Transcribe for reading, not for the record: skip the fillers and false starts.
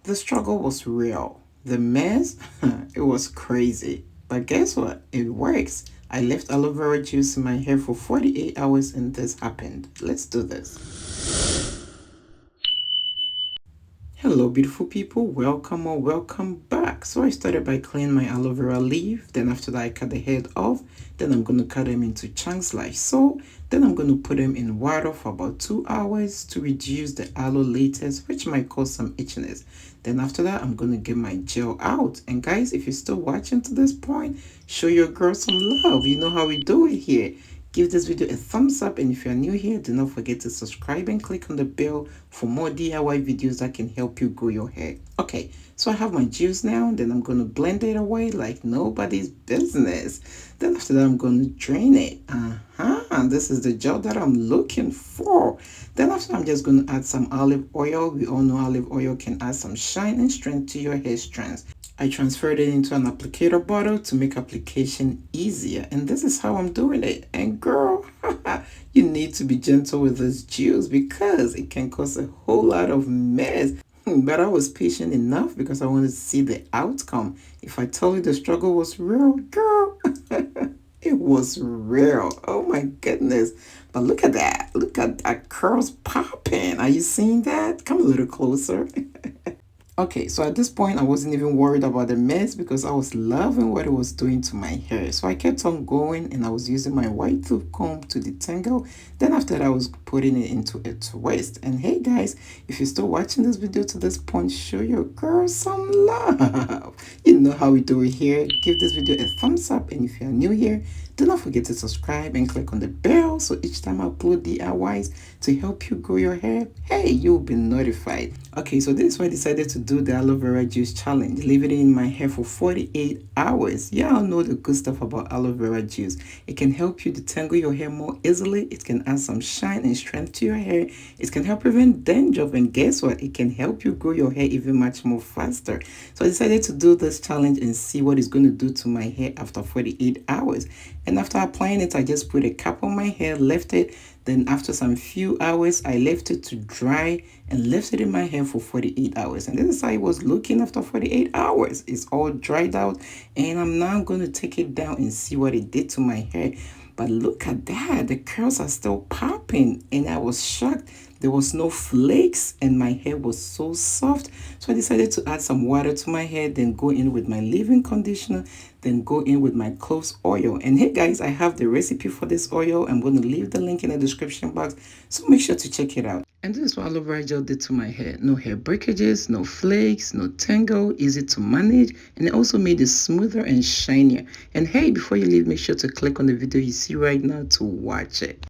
The struggle was real. The mess, it was crazy. But guess what? It works. I left aloe vera juice in my hair for 48 hours and this happened. Let's do this. Hello, beautiful people. Welcome or welcome back. So I started by cleaning my aloe vera leaf. Then after that, I cut the head off. Then I'm going to cut them into chunks like so. Then I'm going to put them in water for about 2 hours to reduce the aloe latex, which might cause some itchiness. Then after that, I'm going to get my gel out. And guys, if you're still watching to this point, show your girl some love. You know how we do it here. Give this video a thumbs up, and if you are new here, do not forget to subscribe and click on the bell for more DIY videos that can help you grow your hair. Okay, so I have my juice now, then I'm going to blend it away like nobody's business. Then after that, I'm going to drain it. This is the gel that I'm looking for. Then after, I'm just going to add some olive oil. We all know olive oil can add some shine and strength to your hair strands. I transferred it into an applicator bottle to make application easier, and this is how I'm doing it. And girl, you need to be gentle with this juice because it can cause a whole lot of mess. But I was patient enough because I wanted to see the outcome. If I tell you the struggle was real, girl, it was real. Oh my goodness. But look at that. Look at that curls popping. Are you seeing that? Come a little closer. Okay, so at this point, I wasn't even worried about the mess because I was loving what it was doing to my hair. So I kept on going and I was using my white tooth comb to detangle. Then after that, I was putting it into a twist. And hey guys, if you're still watching this video to this point, show your girl some love. You know how we do it here. Give this video a thumbs up. And if you're new here, do not forget to subscribe and click on the bell so each time I upload DIYs to help you grow your hair, hey, you'll be notified. Okay, so this is why I decided to do the aloe vera juice challenge, leaving it in my hair for 48 hours. Y'all know the good stuff about aloe vera juice. It can help you detangle your hair more easily. It can add some shine and strength to your hair. It can help prevent dandruff, and guess what? It can help you grow your hair even much more faster. So I decided to do this challenge and see what it's going to do to my hair after 48 hours. And after applying it, I just put a cap on my hair, left it. Then after some few hours, I left it to dry and left it in my hair for 48 hours. And this is how it was looking after 48 hours. It's all dried out. And I'm now going to take it down and see what it did to my hair. But look at that. The curls are still popping. And I was shocked. There was no flakes and my hair was so soft. So I decided to add some water to my hair, then go in with my leave-in conditioner, then go in with my clove oil. And hey guys, I have the recipe for this oil. I'm going to leave the link in the description box, so make sure to check it out. And this is what aloe vera gel did to my hair. No hair breakages, no flakes, no tangle, easy to manage, and it also made it smoother and shinier. And hey, before you leave, make sure to click on the video you see right now to watch it.